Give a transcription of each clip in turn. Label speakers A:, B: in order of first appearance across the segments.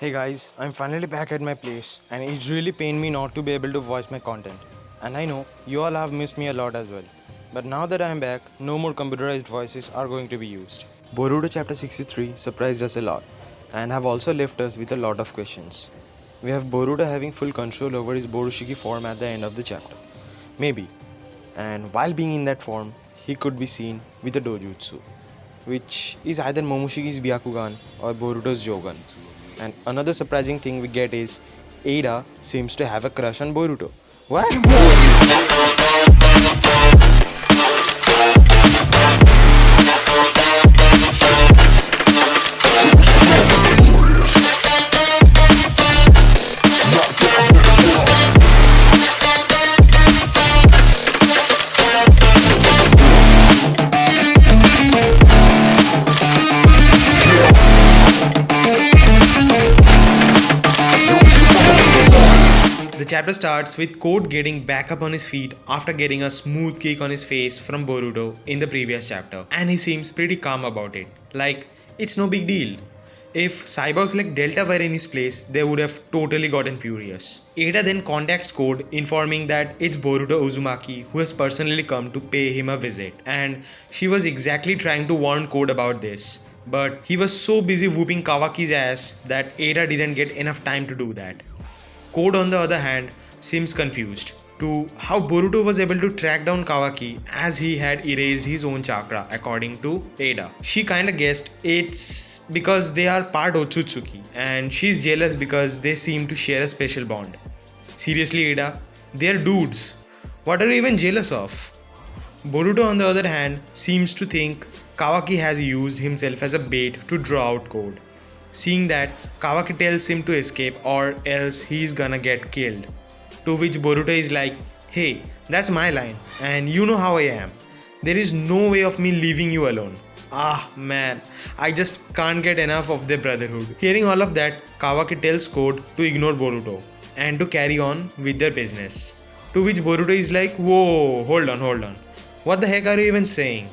A: Hey guys, I'm finally back at my place and it really pained me not to be able to voice my content. And I know you all have missed me a lot as well. But now that I'm back, no more computerized voices are going to be used. Boruto chapter 63 surprised us a lot and have also left us with a lot of questions. We have Boruto having full control over his Borushiki form at the end of the chapter. Maybe. And while being in that form, he could be seen with a dojutsu, which is either Momoshiki's Byakugan or Boruto's Jogan. And another surprising thing we get is Ada seems to have a crush on Boruto. What? The chapter starts with Code getting back up on his feet after getting a smooth kick on his face from Boruto in the previous chapter, and he seems pretty calm about it. Like, it's no big deal. If cyborgs like Delta were in his place, they would have totally gotten furious. Ada then contacts Code, informing that it's Boruto Uzumaki who has personally come to pay him a visit, and she was exactly trying to warn Code about this. But he was so busy whooping Kawaki's ass that Ada didn't get enough time to do that. Code, on the other hand, seems confused to how Boruto was able to track down Kawaki as he had erased his own chakra, according to Ada. She kinda guessed it's because they are part Otsutsuki, and she's jealous because they seem to share a special bond. Seriously, Ada? They're dudes. What are you even jealous of? Boruto, on the other hand, seems to think Kawaki has used himself as a bait to draw out Code, seeing that Kawaki tells him to escape or else he's gonna get killed. To which Boruto is like, hey, that's my line, and you know how I am. There is no way of me leaving you alone. Ah man, I just can't get enough of their brotherhood. Hearing all of that, Kawaki tells Code to ignore Boruto and to carry on with their business. To which Boruto is like, whoa, hold on. What the heck are you even saying?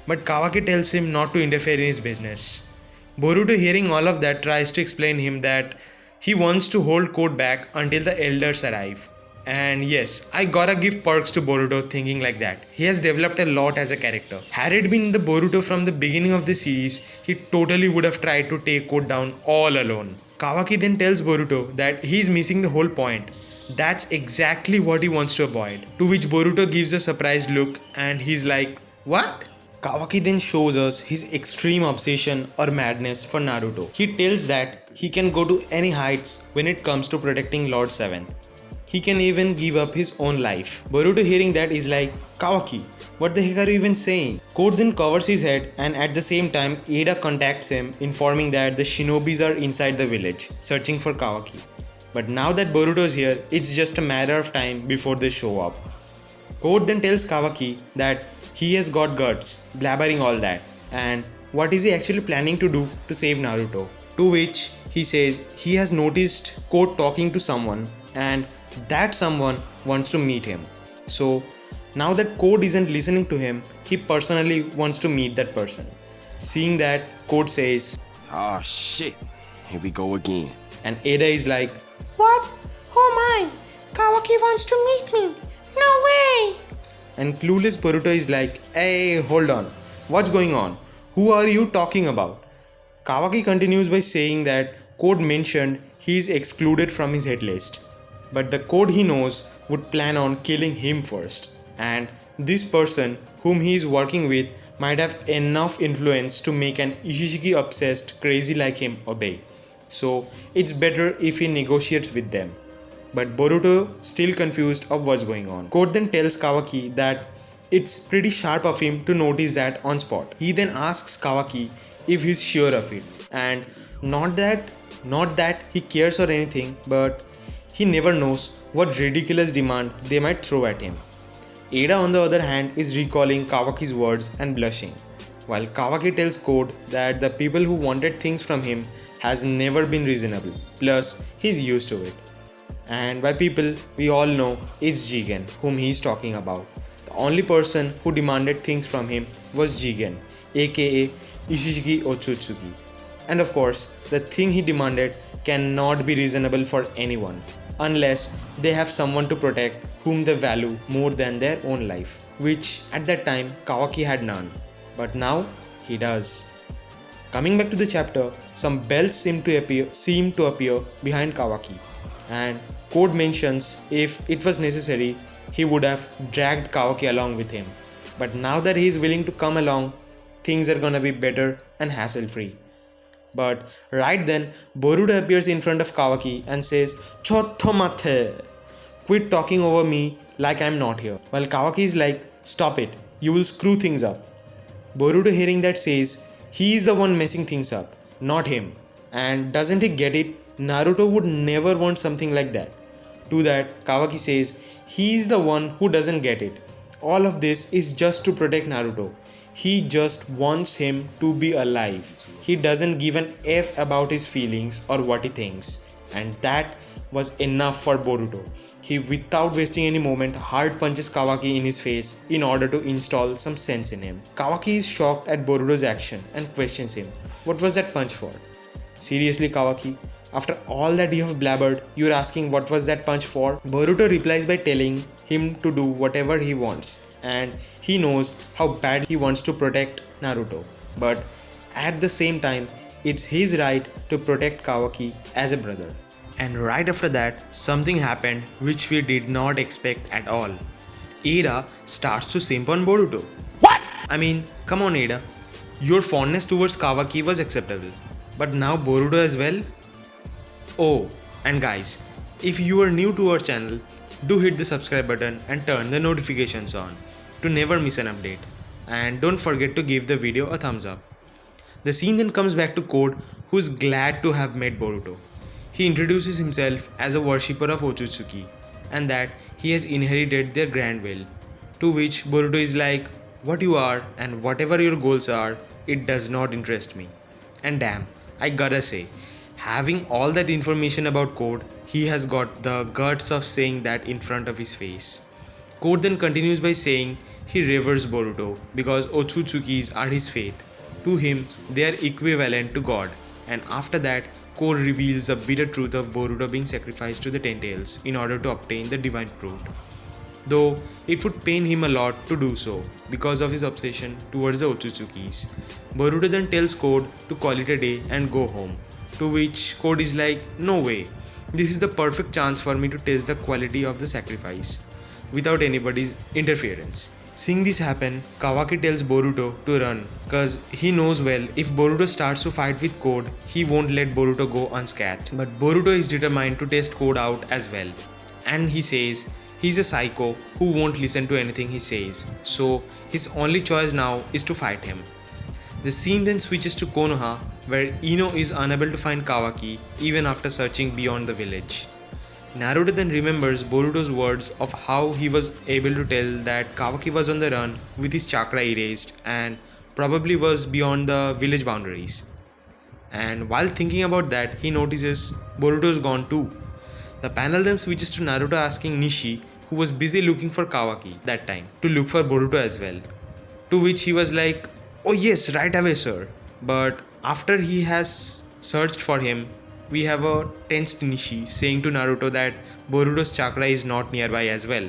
A: But Kawaki tells him not to interfere in his business. Boruto, hearing all of that, tries to explain him that he wants to hold Code back until the elders arrive. And yes, I gotta give perks to Boruto thinking like that. He has developed a lot as a character. Had it been the Boruto from the beginning of the series, he totally would have tried to take Code down all alone. Kawaki then tells Boruto that he's missing the whole point. That's exactly what he wants to avoid. To which Boruto gives a surprised look and he's like, what? Kawaki then shows us his extreme obsession or madness for Naruto. He tells that he can go to any heights when it comes to protecting Lord 7th. He can even give up his own life. Boruto, hearing that, is like, Kawaki, what the heck are you even saying? Code then covers his head, and at the same time Ada contacts him, informing that the shinobis are inside the village searching for Kawaki. But now that Boruto is here, it's just a matter of time before they show up. Code then tells Kawaki that he has got guts, blabbering all that, and what is he actually planning to do to save Naruto? To which he says he has noticed Code talking to someone and that someone wants to meet him. So now that Code isn't listening to him, he personally wants to meet that person. Seeing that, Code says,
B: Oh shit, here we go again.
A: and Ada is like, what? Oh my, Kawaki wants to meet me. No way! And clueless Boruto is like, hey, hold on. What's going on? Who are you talking about? Kawaki continues by saying that Code mentioned he is excluded from his hit list. But the Code he knows would plan on killing him first. And this person whom he is working with might have enough influence to make an Ishishiki obsessed crazy like him obey. So it's better if he negotiates with them. But Boruto still confused of what's going on. Code then tells Kawaki that it's pretty sharp of him to notice that on spot. He then asks Kawaki if he's sure of it, and not that he cares or anything, but he never knows what ridiculous demand they might throw at him. Ada, on the other hand, is recalling Kawaki's words and blushing, while Kawaki tells Code that the people who wanted things from him has never been reasonable, plus he's used to it. And by people, we all know it's Jigen whom he is talking about. The only person who demanded things from him was Jigen, aka Ishishiki Otsutsuki. And of course, the thing he demanded cannot be reasonable for anyone unless they have someone to protect whom they value more than their own life, which at that time Kawaki had none, but now he does. Coming back to the chapter, some bells seem to appear behind Kawaki, and Code mentions if it was necessary, he would have dragged Kawaki along with him. But now that he is willing to come along, things are gonna be better and hassle free. But right then, Boruto appears in front of Kawaki and says, Chotto mate! Quit talking over me like I'm not here. While Kawaki is like, stop it, you will screw things up. Boruto hearing that says, he is the one messing things up, not him. And doesn't he get it? Naruto would never want something like that. To that, Kawaki says, he is the one who doesn't get it. All of this is just to protect Naruto. He just wants him to be alive. He doesn't give an F about his feelings or what he thinks. And that was enough for Boruto. He, without wasting any moment, hard punches Kawaki in his face in order to install some sense in him. Kawaki is shocked at Boruto's action and questions him. What was that punch for? Seriously, Kawaki? After all that you have blabbered, you're asking what was that punch for? Boruto replies by telling him to do whatever he wants, and he knows how bad he wants to protect Naruto. But at the same time, it's his right to protect Kawaki as a brother. And right after that, something happened which we did not expect at all. Ada starts to simp on Boruto. What? I mean, come on Ada. Your fondness towards Kawaki was acceptable. But now Boruto as well? Oh, and guys, if you are new to our channel, do hit the subscribe button and turn the notifications on to never miss an update. And don't forget to give the video a thumbs up. The scene then comes back to Code, who is glad to have met Boruto. He introduces himself as a worshipper of Otsutsuki and that he has inherited their grand will. To which Boruto is like, what you are and whatever your goals are, it does not interest me. And damn, I gotta say, having all that information about Code, he has got the guts of saying that in front of his face. Code then continues by saying he reveres Boruto because Otsutsukis are his faith. To him, they are equivalent to God. And after that, Code reveals the bitter truth of Boruto being sacrificed to the Ten Tails in order to obtain the divine fruit. Though it would pain him a lot to do so because of his obsession towards the Otsutsukis. Boruto then tells Code to call it a day and go home. To which Code is like, no way, this is the perfect chance for me to test the quality of the sacrifice without anybody's interference. Seeing this happen, Kawaki tells Boruto to run cause he knows well if Boruto starts to fight with Code, he won't let Boruto go unscathed. But Boruto is determined to test Code out as well. And he says he's a psycho who won't listen to anything he says, so his only choice now is to fight him. The scene then switches to Konoha, where Ino is unable to find Kawaki even after searching beyond the village. Naruto then remembers Boruto's words of how he was able to tell that Kawaki was on the run with his chakra erased and probably was beyond the village boundaries. And while thinking about that, he notices Boruto's gone too. The panel then switches to Naruto asking Nishi, who was busy looking for Kawaki that time, to look for Boruto as well. To which he was like, oh yes, right away sir. But after he has searched for him, we have a tensed Nishi saying to Naruto that Boruto's chakra is not nearby as well.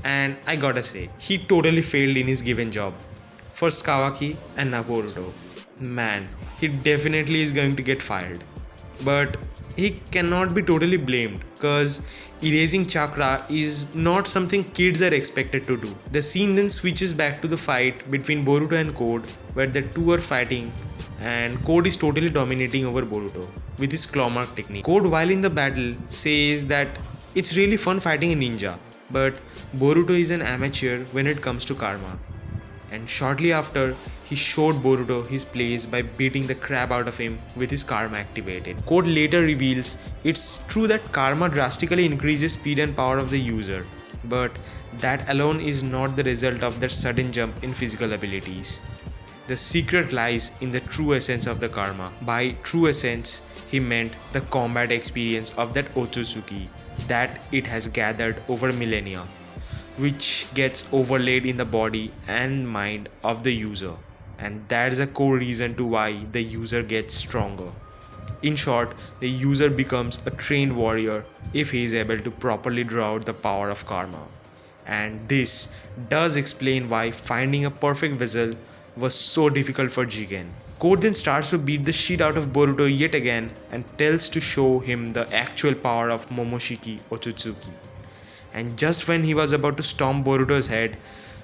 A: And I gotta say, he totally failed in his given job. First Kawaki and now Boruto. Man, he definitely is going to get fired. But he cannot be totally blamed cause erasing chakra is not something kids are expected to do. The scene then switches back to the fight between Boruto and Code, where the two are fighting and Code is totally dominating over Boruto with his claw mark technique. Code, while in the battle, says that it's really fun fighting a ninja, but Boruto is an amateur when it comes to karma. And shortly after, he showed Boruto his place by beating the crap out of him with his karma activated. Code later reveals it's true that karma drastically increases speed and power of the user, but that alone is not the result of that sudden jump in physical abilities. The secret lies in the true essence of the karma. By true essence, he meant the combat experience of that Otsutsuki that it has gathered over millennia, which gets overlaid in the body and mind of the user. And that is a core reason to why the user gets stronger. In short, the user becomes a trained warrior if he is able to properly draw out the power of karma. And this does explain why finding a perfect vessel was so difficult for Jigen. Code then starts to beat the shit out of Boruto yet again and tells to show him the actual power of Momoshiki Otsutsuki. And just when he was about to stomp Boruto's head,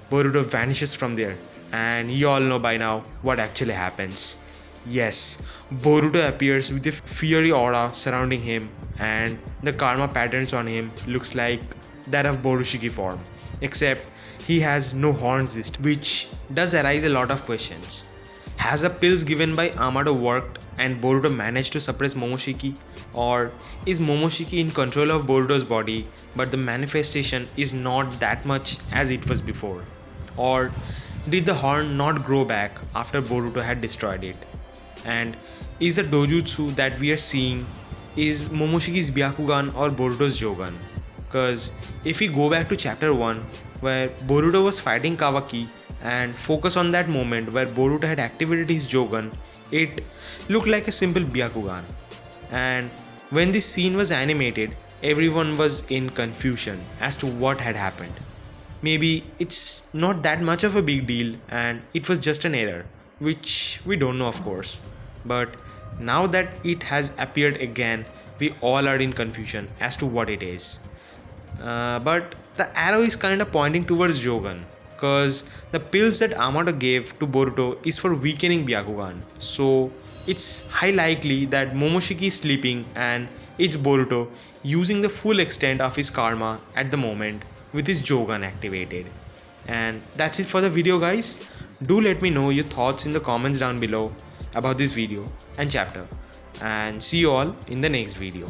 A: Boruto vanishes from there. And you all know by now what actually happens. Yes, Boruto appears with a fiery aura surrounding him, and the karma patterns on him looks like that of Borushiki form, except he has no horns, which does arise a lot of questions. Has the pills given by Amado worked and Boruto managed to suppress Momoshiki? Or is Momoshiki in control of Boruto's body but the manifestation is not that much as it was before? Or did the horn not grow back after Boruto had destroyed it? And is the dojutsu that we are seeing is Momoshiki's Byakugan or Boruto's Jogan? Cause if we go back to chapter 1 where Boruto was fighting Kawaki and focus on that moment where Boruto had activated his Jogan, it looked like a simple Byakugan. And when this scene was animated, everyone was in confusion as to what had happened. Maybe it's not that much of a big deal and it was just an error, which we don't know of course. But now that it has appeared again, we all are in confusion as to what it is. But the arrow is kind of pointing towards Jogan, cause the pills that Amado gave to Boruto is for weakening Byakugan. So it's high likely that Momoshiki is sleeping and it's Boruto using the full extent of his karma at the moment with his Jogan activated. And that's it for the video guys. Do let me know your thoughts in the comments down below about this video and chapter. And see you all in the next video.